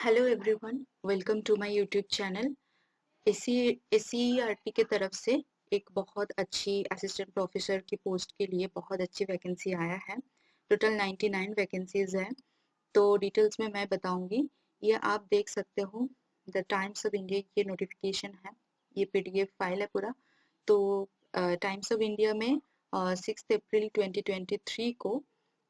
Hello everyone, welcome to my YouTube channel. SCERT के तरफ से एक बहुत अच्छी असिस्टेंट प्रोफेसर की पोस्ट के लिए बहुत अच्छी वैकेंसी आया है। टोटल 99 वैकेंसीज है। तो डिटेल्स में मैं बताऊंगी। ये आप देख सकते हो, द टाइम्स ऑफ इंडिया ये नोटिफिकेशन है, ये पीडीएफ फाइल है पूरा। तो टाइम्स ऑफ इंडिया में 6 अप्रैल 2023 को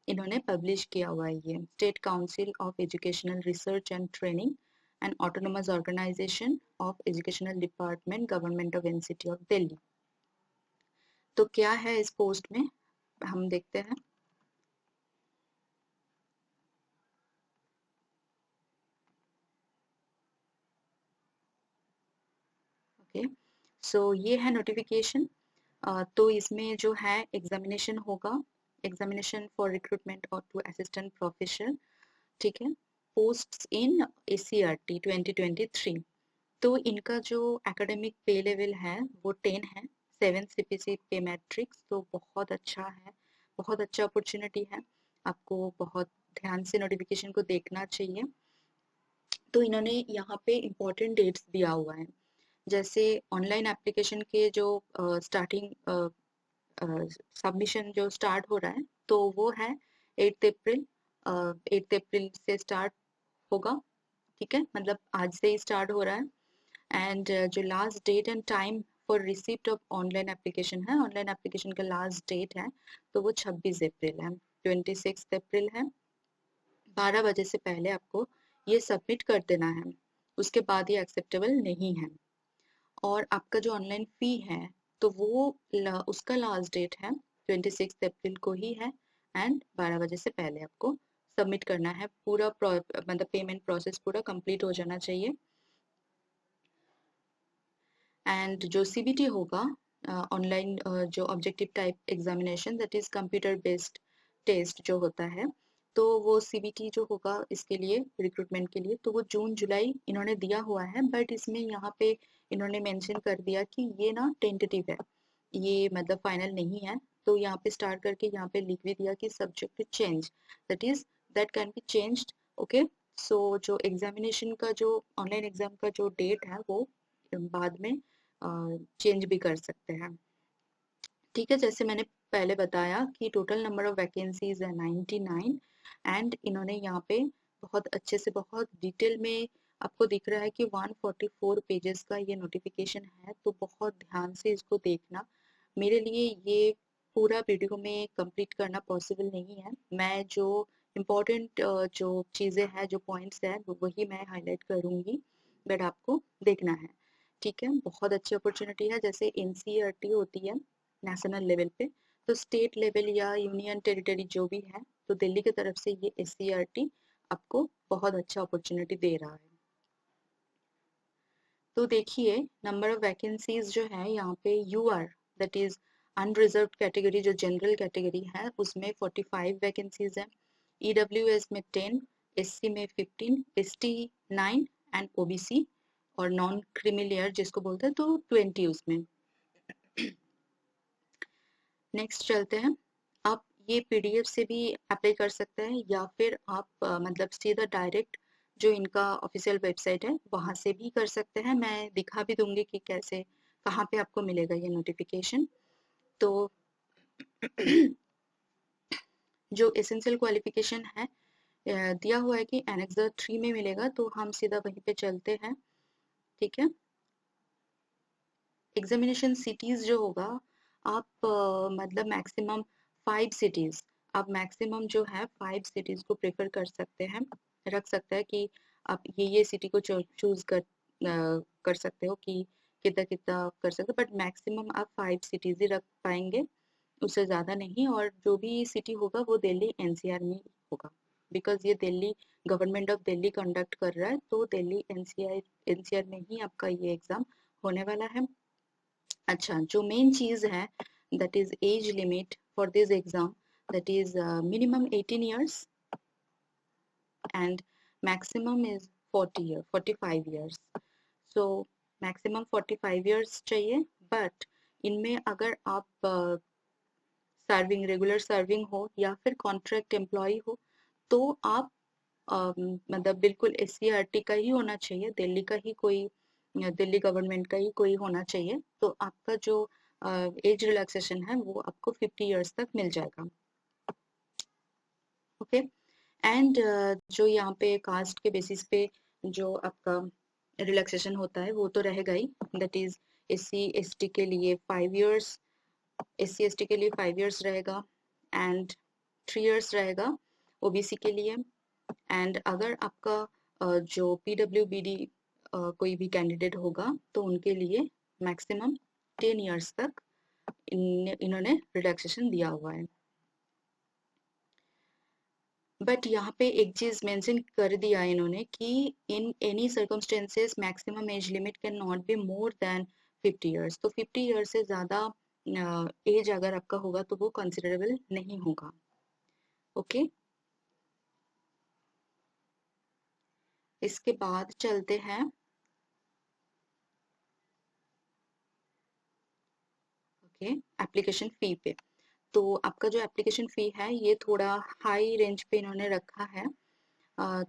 इन्होंने पब्लिश किया हुआ है। ये state council of educational research and training and autonomous organisation of educational department government of NCT of Delhi. तो क्या है इस पोस्ट में, हम देखते हैं। ओके, सो ये है नोटिफिकेशन। तो इसमें जो है एग्जामिनेशन होगा, एग्जामिनेशन फॉर रिक्रूटमेंट और टू असिस्टेंट प्रोफेसर। ठीक है, पोस्ट्स इन एससीईआरटी 2023। तो इनका जो एकेडमिक पे लेवल है वो 10 है, 7 सीपीसी पे मैट्रिक्स। तो बहुत अच्छा है, बहुत अच्छा अपॉर्चुनिटी है। आपको बहुत ध्यान से नोटिफिकेशन को देखना चाहिए। तो इन्होंने यहाँ पे इम्पोर्टेंट डेट्स दिया हुआ है, जैसे ऑनलाइन एप्लीकेशन के जो स्टार्टिंग सबमिशन जो स्टार्ट हो रहा है, तो वो है 8 अप्रैल। 8 अप्रैल से स्टार्ट होगा। ठीक है, मतलब आज से ही स्टार्ट हो रहा है। एंड जो last date and time for receipt of online application है, ऑनलाइन एप्लीकेशन का लास्ट डेट है, तो वो 26 अप्रैल है। 26 अप्रैल है, 12 बजे से पहले आपको ये सबमिट कर देना है। उसके बाद ये एक्सेप्टेबल नहीं है। और आपका जो ऑनलाइन फी है, तो वो उसका लास्ट डेट है 26 अप्रैल को ही है। एंड 12 बजे से पहले आपको सबमिट करना है। पूरा मतलब पेमेंट प्रोसेस पूरा कंप्लीट हो जाना चाहिए। एंड जो सीबीटी होगा, ऑनलाइन जो objective type examination, that is computer based test जो होता है, तो वो सीबीटी जो होगा इसके लिए, रिक्रूटमेंट के लिए, तो वो जून जुलाई इन्होंने दिया हुआ है। बट इसमें यहाँ पे इन्होंने मेंशन कर दिया कि ये ना टेंटेटिव है, ये मतलब फाइनल नहीं है। तो यहाँ पे स्टार्ट करके यहाँ पे लिख भी दिया कि subject to change, that is that can be changed. Okay, so जो एग्जामिनेशन का जो ऑनलाइन एग्जाम का जो डेट है वो बाद में चेंज भी कर सकते हैं। ठीक है, जैसे मैंने पहले बताया कि टोटल नंबर ऑफ वैकेंसीज है 99। एंड इन्होंने यहाँ पे बहुत अच्छे से, बहुत डिटेल में आपको दिख रहा है कि 144 पेजेस का ये नोटिफिकेशन है। तो बहुत ध्यान से इसको देखना। मेरे लिए ये पूरा वीडियो में कंप्लीट करना पॉसिबल नहीं है। मैं जो इम्पोर्टेंट जो चीज़ें हैं, जो पॉइंट्स हैं, वही मैं हाईलाइट करूँगी, बट आपको देखना है। ठीक है, बहुत अच्छी अपॉर्चुनिटी है। जैसे एनसीईआरटी होती है नेशनल लेवल पे, तो स्टेट लेवल या यूनियन टेरिटरी जो भी है, तो दिल्ली की तरफ से ये एससीईआरटी आपको बहुत अच्छा अपॉर्चुनिटी दे रहा है। तो देखिए, नंबर ऑफ वैकेंसीज जो है यहाँ पे, UR that is unreserved category, जो जनरल कैटेगरी है, उसमें 45 वैकेंसीज है। ईडब्ल्यूएस में 10, एससी में 15, एसटी 9 एंड ओबीसी और नॉन क्रीमी जिसको बोलते हैं, तो 20 उसमें। नेक्स्ट चलते हैं। आप ये पीडीएफ से भी अप्लाई कर सकते हैं, या फिर आप मतलब सीधा डायरेक्ट जो इनका ऑफिशियल वेबसाइट है वहां से भी कर सकते हैं। मैं दिखा भी दूंगी कि कैसे, कहाँ पे आपको मिलेगा ये नोटिफिकेशन। तो जो एसेंशियल क्वालिफिकेशन है दिया हुआ है कि एनेक्सर 3 में मिलेगा, तो हम सीधा वहीं पे चलते हैं। ठीक है, एग्जामिनेशन सिटीज जो होगा, आप मतलब मैक्सिमम 5 सिटीज, आप मैक्सिमम जो है 5 सिटीज को प्रेफर कर सकते हैं, रख सकते हैं कि आप ये सिटी को चूज कर सकते हो कि कितना कितना कर सकते हो। बट मैक्सिमम आप 5 सिटीज ही रख पाएंगे, उससे ज़्यादा नहीं। और जो भी सिटी होगा वो दिल्ली एनसीआर में होगा, बिकॉज ये Delhi, government of Delhi conduct कर रहा है, तो दिल्ली एनसीआर में ही आपका ये एग्ज़ाम होने वाला है। अच्छा, जो मेन चीज है, that is age limit for this exam, that is minimum 18 years and maximum is 45 years। So maximum 45 years चाहिए। बट इनमें अगर आप सर्विंग, रेगुलर सर्विंग हो या फिर कॉन्ट्रैक्ट एम्प्लॉय हो, तो आप मतलब बिल्कुल SCRT का ही होना चाहिए, दिल्ली का ही कोई, दिल्ली गवर्नमेंट का ही कोई होना चाहिए, तो आपका जो एज रिलैक्सेशन है वो आपको 50 इयर्स तक मिल जाएगा। ओके। एंड जो यहाँ पे कास्ट के बेसिस पे जो आपका रिलैक्सेशन होता है वो तो रहेगा ही, दैट इज SC ST के लिए 5 इयर्स, SC ST के लिए 5 इयर्स रहेगा, एंड 3 इयर्स रहेगा OBC के लिए। एंड अगर आपका जो PWBD कोई भी कैंडिडेट होगा तो उनके लिए मैक्सिमम 10 इयर्स तक इन्होंने रिलैक्सेशन दिया हुआ है। बट यहाँ पे एक चीज मेंशन कर दिया है इन्होंने कि in any circumstances maximum age limit can not be more than 50 years, तो 50 इयर्स से ज्यादा एज अगर आपका होगा तो वो कंसिडरेबल नहीं होगा। ओके। इसके बाद चलते हैं ओके एप्लीकेशन फी पे। तो आपका जो एप्लीकेशन फी है ये थोड़ा हाई रेंज पे इन्होंने रखा है,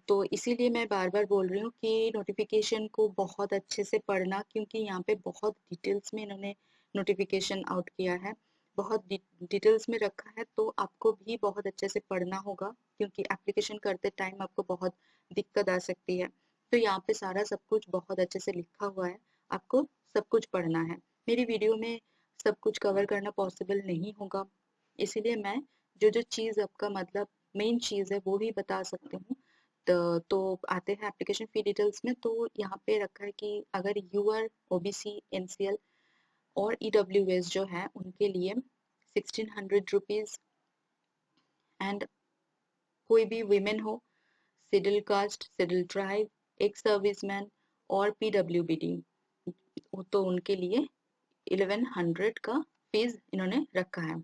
तो इसीलिए मैं बार बार बोल रही हूँ कि नोटिफिकेशन को बहुत अच्छे से पढ़ना, क्योंकि यहाँ पे बहुत डिटेल्स में इन्होंने नोटिफिकेशन आउट किया है, बहुत डिटेल्स में रखा है, तो आपको भी बहुत अच्छे से पढ़ना होगा, क्योंकि एप्लीकेशन करते टाइम आपको बहुत दिक्कत आ सकती है। तो यहाँ पे सारा सब कुछ बहुत अच्छे से लिखा हुआ है, आपको सब कुछ पढ़ना है। मेरी वीडियो में सब कुछ कवर करना पॉसिबल नहीं होगा, इसीलिए मैं जो जो चीज़ आपका मतलब मेन चीज़ है वो ही बता सकती हूँ। तो आते हैं एप्लीकेशन फी डिटेल्स में। तो यहाँ पे रखा है कि अगर यूआर OBC NCL और EWS जो है उनके लिए 1600 रुपीज, एंड कोई भी विमेन हो, शेड्यूल कास्ट, शेड्यूल ट्राइब, एक सर्विसमैन और PWBD तो उनके लिए 1100 का फीस इन्होंने रखा है।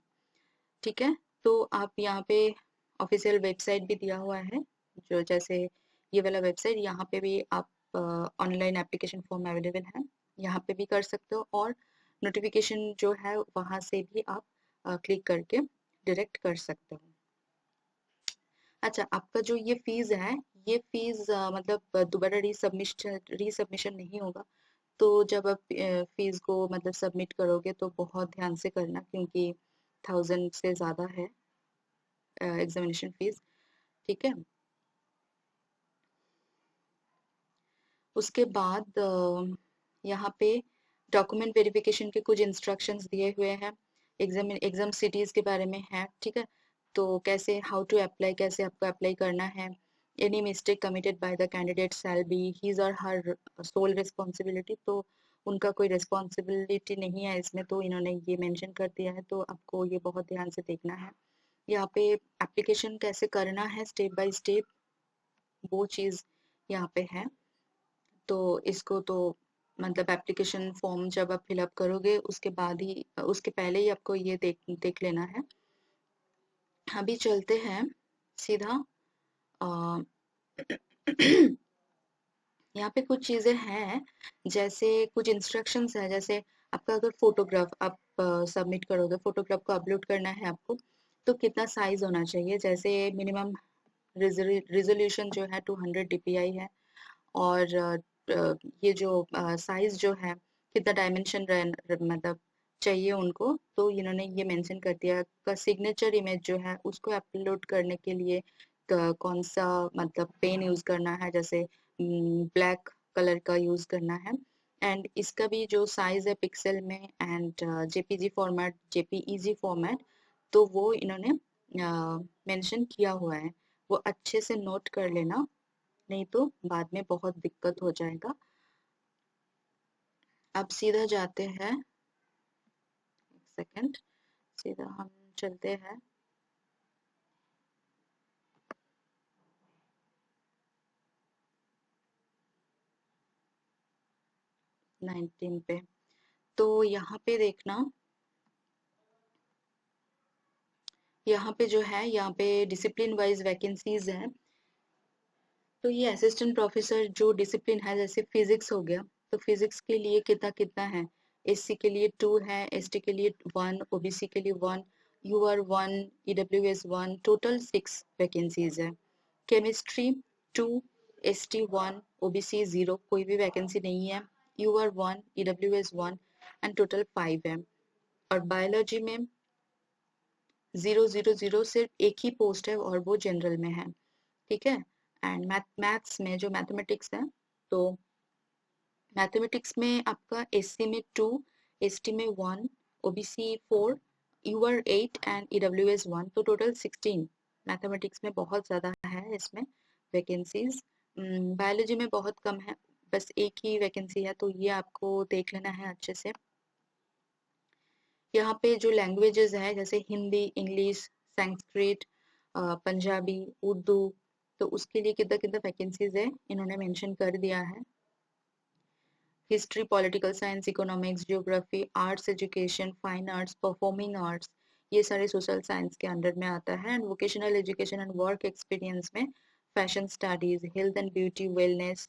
ठीक है। तो आप यहाँ पे ऑफिशियल वेबसाइट भी दिया हुआ है, जो जैसे ये वाला वेबसाइट, यहाँ पे भी आप ऑनलाइन एप्लीकेशन फॉर्म अवेलेबल है, यहाँ पे भी कर सकते हो, और नोटिफिकेशन जो है वहाँ से भी आप क्लिक करके डायरेक्ट कर सकते हो। अच्छा, आपका जो ये फीस है, ये फीस मतलब दोबारा रीसबमिशन नहीं होगा। तो जब आप फीस को मतलब सबमिट करोगे तो बहुत ध्यान से करना, क्योंकि 1000 से ज़्यादा है एग्जामिनेशन फीस। ठीक है। उसके बाद यहाँ पे डॉक्यूमेंट वेरिफिकेशन के कुछ इंस्ट्रक्शंस दिए हुए हैं, एग्जाम सिटीज के बारे में है। ठीक है। तो कैसे हाउ टू अप्लाई, कैसे आपको अप्लाई करना है, any mistake committed by the candidate shall be his और हर सोल रिस्पॉन्सिबिलिटी, तो उनका कोई रिस्पॉन्सिबिलिटी नहीं है इसमें, तो इन्होंने ये मेंशन कर दिया है, तो आपको ये बहुत ध्यान से देखना है। यहाँ पे एप्लीकेशन कैसे करना है स्टेप बाय स्टेप, वो चीज़ यहाँ पे है। तो इसको तो मतलब एप्लीकेशन फॉर्म जब आप फिलअप करोगे उसके बाद ही, उसके पहले ही आपको ये देख लेना है। अभी चलते हैं सीधा अ, यहाँ पे कुछ चीजें हैं, जैसे कुछ इंस्ट्रक्शंस है, जैसे आपका अगर फोटोग्राफ आप सबमिट करोगे, फोटोग्राफ को अपलोड करना है आपको, तो कितना साइज होना चाहिए, जैसे मिनिमम रिजोल्यूशन जो है 200 DPI है, और ये जो साइज जो है कितना डायमेंशन मतलब चाहिए उनको, तो इन्होंने ये मेंशन कर दिया। का सिग्नेचर इमेज जो है उसको अपलोड करने के लिए कौन सा मतलब पेन यूज करना है, जैसे ब्लैक कलर का यूज करना है, एंड इसका भी जो साइज है पिक्सल में, and JPG format, JPEG format, तो वो इन्होंने मेंशन किया हुआ है, वो अच्छे से नोट कर लेना, नहीं तो बाद में बहुत दिक्कत हो जाएगा। अब सीधा जाते हैं, एक सेकंड, सीधा हम चलते हैं 19 पे। तो यहाँ पे देखना, यहाँ पे जो है, यहाँ पे डिसिप्लिन वाइज वैकेंसीज हैं। तो ये असिस्टेंट प्रोफेसर जो डिसिप्लिन है, जैसे फिजिक्स हो गया, तो फिजिक्स के लिए कितना कितना है, SC के लिए 2 है, ST के लिए 1, OBC के लिए 1, UR 1, EWS 1, टोटल 6 वैकेंसीज है। केमिस्ट्री 2, ST 1, OBC 0, कोई भी वैकेंसी नहीं है, UR 1, EWS 1 एंड टोटल 5 है। और बायोलॉजी में 000 सिर्फ एक ही पोस्ट है और वो जनरल में है, ठीक है। एंड मैथ्स में जो मैथमेटिक्स है, तो मैथमेटिक्स में आपका SC में 2, ST में 1, OBC 4, UR 8 एंड EWS 1, तो टोटल 16 मैथमेटिक्स में बहुत ज़्यादा है इसमें वैकेंसीज। बायोलॉजी में बहुत कम है, बस एक ही वैकेंसी है, तो ये आपको देख लेना है अच्छे से। यहाँ पे जो लैंग्वेजेस है जैसे हिंदी, इंग्लिश, संस्कृत, पंजाबी, उर्दू, तो उसके लिए कितना कितना वैकेंसीज है इन्होंने मेंशन कर दिया है। History, political science, economics, geography, arts education, fine arts, performing arts, ये सारे सोशल साइंस के अंडर में आता है। And vocational education and work experience में fashion studies, health and beauty, wellness,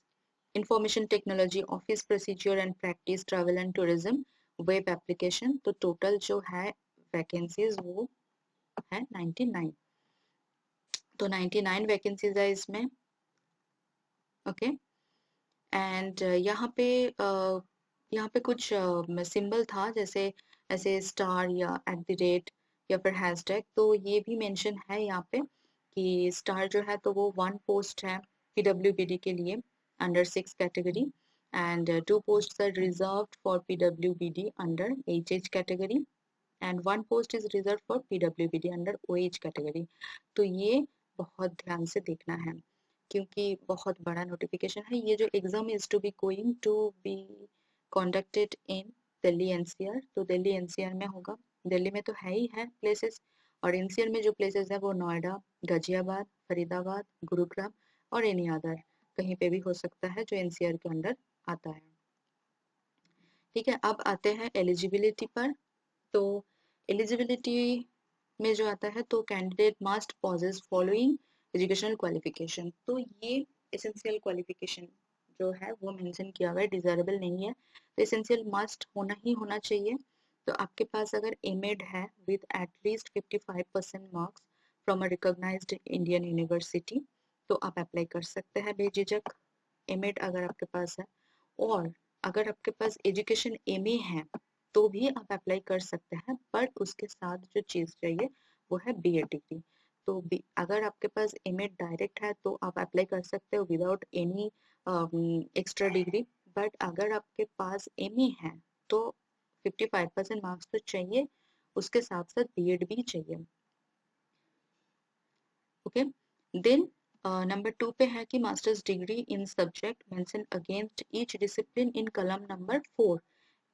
information technology, office procedure and practice, travel and tourism, web application, तो total जो है वैकेंसीज वो है 99। तो 99 वैकेंसीज है इसमें, ओके। एंड यहाँ पे कुछ सिंबल था, जैसे ऐसे स्टार या @ या फिर हैशटैग, तो ये भी मेंशन है यहाँ पे कि स्टार जो है तो वो 1 पोस्ट है PWBD के लिए under 6 category, and 2 post are reserved for PWBD under HH category, and 1 post is reserve for PWBD under OH category. तो ये बहुत ध्यान से देखना है क्योंकि बहुत बड़ा नोटिफिकेशन है। ये जो exam is to be going to be conducted in Delhi NCR, तो दिल्ली NCR में होगा। दिल्ली में तो है ही है प्लेसेस, और NCR में जो प्लेसेस है वो नोएडा, गाजियाबाद, फरीदाबाद, गुरुग्राम और एनी अदर कहीं पे भी हो सकता है जो NCR के अंडर आता है, ठीक है। अब आते हैं एलिजिबिलिटी पर। तो एलिजिबिलिटी में जो आता है तो candidate must possess following educational qualification, तो ये एसेंशियल क्वालिफिकेशन जो है वो मेंशन किया हुआ है, डिजायरेबल नहीं है, तो एसेंशियल मस्ट होना ही होना चाहिए। तो आपके पास अगर एमएड है with at least 55% marks from a recognised Indian university, तो आप अप्लाई कर सकते हैं बेझिझक, एमएड अगर आपके पास है। और अगर आपके पास एजुकेशन एमए है तो भी आप अप्लाई कर सकते हैं, बट उसके साथ जो चीज चाहिए वो है बीएड डिग्री। तो अगर आपके पास एमए डायरेक्ट है तो आप अप्लाई कर सकते हो without any extra degree, but अगर आपके पास एमए है तो 55% मार्क्स तो चाहिए, उसके साथ साथ बीएड भी चाहिए, ओके। देन नंबर 2 पे है कि masters degree in subject mention against each discipline in column number 4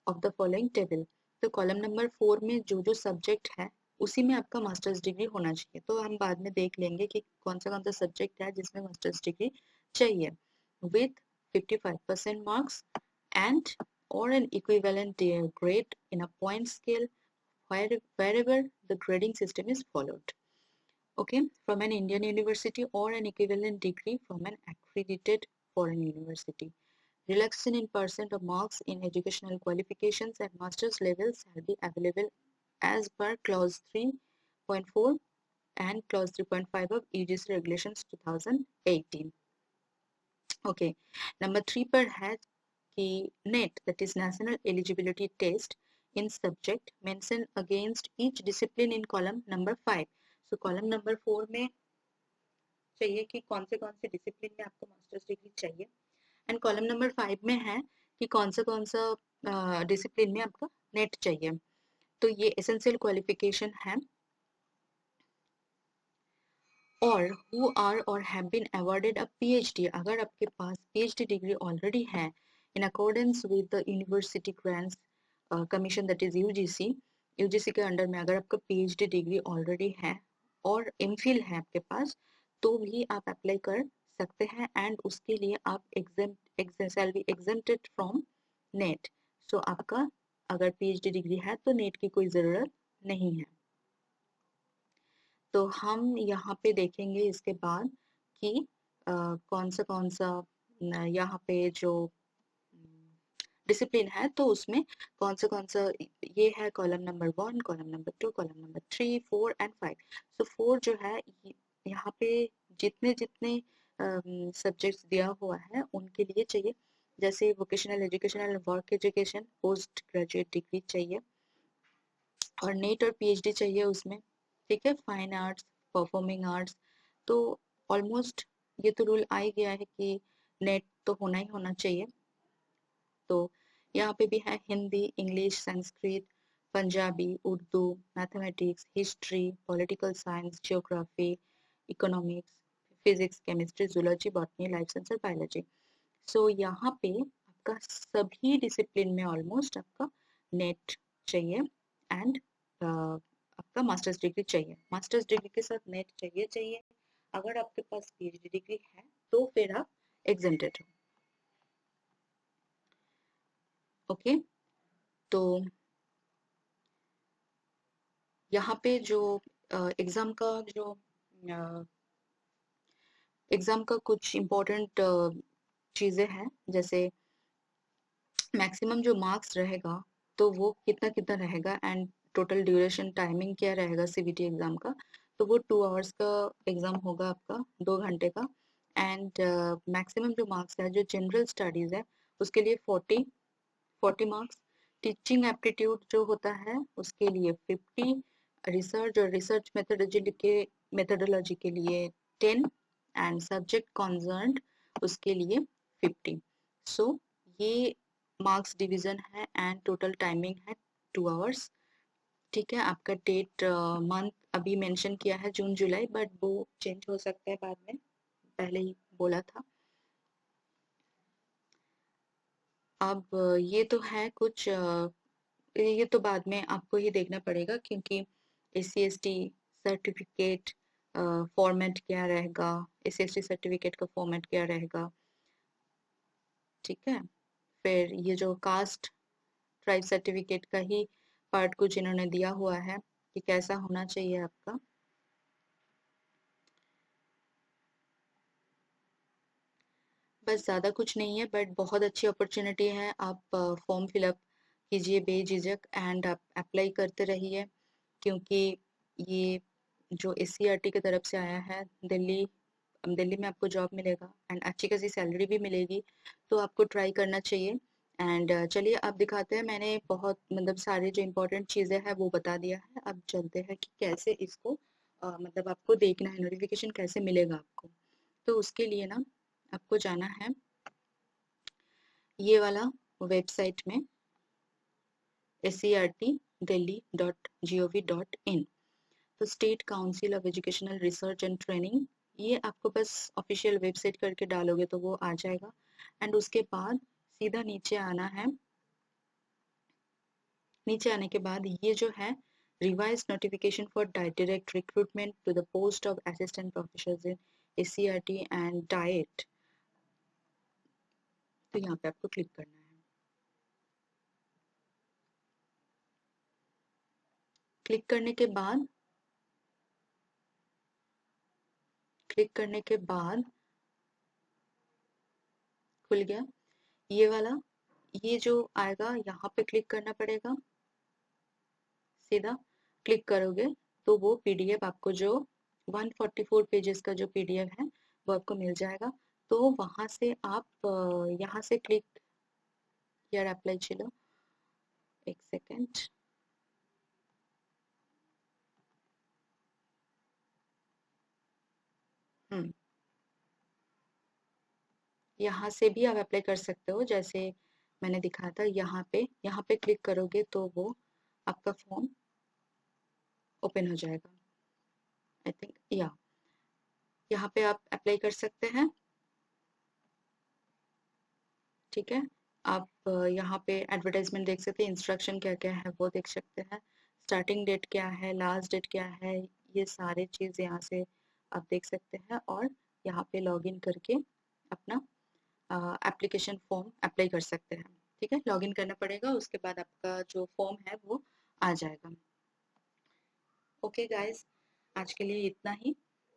of the following table. तो कॉलम नंबर 4 में जो जो सब्जेक्ट है उसी में आपका मास्टर्स डिग्री होना चाहिए। तो हम बाद में देख लेंगे कि कौन सा सब्जेक्ट है जिसमें मास्टर्स डिग्री चाहिए, with 55% marks and or an equivalent grade in a point scale wherever the grading system is followed, okay, from an Indian university or an equivalent degree from an accredited foreign university. Relaxation in percent of marks in educational qualifications at master's levels shall be available as per clause 3.4 and clause 3.5 of UGC regulations 2018. Okay, number 3 पर है कि NET, that is National Eligibility Test in subject mention against each discipline in column number 5. So column number 4 में चाहिए कि कौन से discipline में आपको मास्टर्स डिग्री चाहिए, एंड कॉलम नंबर 5 में है कि कौन सा डिसिप्लिन में आपका नेट चाहिए। तो ये एसेंशियल क्वालिफिकेशन है। और who are or have been awarded a PhD, अगर आपके पास PhD डिग्री ऑलरेडी है in accordance with the University Grants Commission, that is UGC के अंडर में अगर आपका PhD डिग्री ऑलरेडी है और MPhil है आपके पास, तो भी आप अप्लाई कर सकते हैं, एंड उसके लिए आप shall be exempted from NET. So आपका अगर PhD डिग्री है तो नेट की कोई ज़रूरत नहीं है। तो हम यहाँ पे देखेंगे इसके बाद कि कौन सा यहाँ पे जो डिसिप्लिन है तो उसमें कौन सा ये है column number 1, column number 2, column number 3, 4 and 5। सो 4 जो है यहाँ पे जितने जितने सब्जेक्ट्स दिया हुआ है उनके लिए चाहिए, जैसे vocational education and work education, post graduate degree चाहिए और नेट और पीएचडी चाहिए उसमें। ठीक है, फाइन आर्ट्स, परफॉर्मिंग आर्ट्स, तो ऑलमोस्ट ये तो रूल आ ही गया है कि नेट तो होना ही होना चाहिए। तो यहाँ पे भी है Hindi, English, Sanskrit, Punjabi, Urdu, mathematics, history, political science, geography, economics, physics, chemistry, zoology, botany, life science और बायोलॉजी। सो यहाँ पे आपका सभी डिसिप्लिन में ऑलमोस्ट आपका नेट चाहिए एंड आपका मास्टर्स डिग्री चाहिए। मास्टर्स डिग्री के साथ नेट चाहिए चाहिए। अगर आपके पास पीएचडी डिग्री है तो फिर आप एग्जेम्प्टेड हो। ओके, तो यहाँ पे जो एग्जाम का जो एग्जाम का कुछ इम्पोर्टेंट चीजें हैं, जैसे मैक्सिमम जो मार्क्स रहेगा तो वो कितना कितना रहेगा एंड टोटल ड्यूरेशन टाइमिंग क्या रहेगा सीबीटी एग्जाम का। तो वो 2 आवर्स का एग्जाम होगा आपका, 2 घंटे का। एंड मैक्सिमम जो मार्क्स है जो जनरल स्टडीज है उसके लिए 40 मार्क्स। टीचिंग एप्टीट्यूड जो होता है उसके लिए 50। रिसर्च और रिसर्च मेथोडोलॉजी के लिए 10 एंड सब्जेक्ट कॉन्सर्न्ड उसके लिए 50। सो ये मार्क्स डिवीजन है एंड टोटल टाइमिंग है 2 आवर्स। ठीक है, आपका डेट मंथ अभी मेंशन किया है जून जुलाई, बट वो चेंज हो सकता है बाद में, पहले ही बोला था। अब ये तो है कुछ ये तो बाद में आपको ही देखना पड़ेगा, क्योंकि SC/ST सर्टिफिकेट फॉर्मेट क्या रहेगा, SC/ST सर्टिफिकेट का फॉर्मेट क्या रहेगा। ठीक है, फिर ये जो कास्ट ट्राइब सर्टिफिकेट का ही पार्ट कुछ इन्होंने दिया हुआ है कि कैसा होना चाहिए आपका। बस ज़्यादा कुछ नहीं है, बट बहुत अच्छी अपॉर्चुनिटी है। आप फॉर्म फिलअप कीजिए बेझिझक एंड आप अप्लाई करते रहिए, क्योंकि ये जो SCRT की तरफ से आया है, दिल्ली दिल्ली में आपको जॉब मिलेगा एंड अच्छी खासी सैलरी भी मिलेगी, तो आपको ट्राई करना चाहिए। एंड चलिए अब दिखाते हैं, मैंने बहुत मतलब सारे जो इम्पोर्टेंट चीज़ें हैं वो बता दिया है। अब चलते हैं कि कैसे इसको मतलब आपको देखना है, नोटिफिकेशन कैसे मिलेगा आपको। तो उसके लिए ना आपको जाना है ये वाला वेबसाइट में SCRTdelhi.gov.in। तो state council of educational research and training, ये आपको बस ऑफिशियल वेबसाइट करके डालोगे तो वो आ जाएगा। एंड उसके बाद सीधा नीचे आना है। नीचे आने के बाद ये जो है revise notification for direct recruitment to the post of assistant professor in SCRT and DIET, तो यहाँ पे आपको क्लिक करना है। क्लिक करने के बाद खुल गया ये वाला। ये जो आएगा यहाँ पे क्लिक करना पड़ेगा। सीधा क्लिक करोगे तो वो PDF आपको जो 144 पेजेस का जो PDF है वो आपको मिल जाएगा। तो वहां से आप यहाँ से क्लिक यार अप्लाई, चलो एक सेकेंड। यहाँ से भी आप अप्लाई कर सकते हो, जैसे मैंने दिखाया था। यहाँ पे क्लिक करोगे तो वो आपका फॉर्म ओपन हो जाएगा। आई थिंक या यहाँ पे आप अप्लाई कर सकते हैं। ठीक है, आप यहाँ पे एडवर्टाइजमेंट देख सकते हैं, इंस्ट्रक्शन क्या क्या है वो देख सकते हैं, स्टार्टिंग डेट क्या है, लास्ट डेट क्या है, ये सारे चीज़ यहाँ से आप देख सकते हैं। और यहाँ पे लॉगिन करके अपना एप्लीकेशन फॉर्म अप्लाई कर सकते हैं। ठीक है, लॉगिन करना पड़ेगा, उसके बाद आपका जो फॉर्म है वो आ जाएगा। ओके गाइस, आज के लिए इतना ही।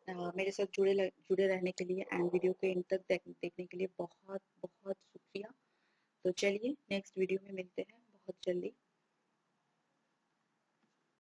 मेरे साथ जुड़े रहने के लिए एंड वीडियो के इन तक देखने के लिए बहुत बहुत शुक्रिया। तो चलिए नेक्स्ट वीडियो में मिलते हैं बहुत जल्दी।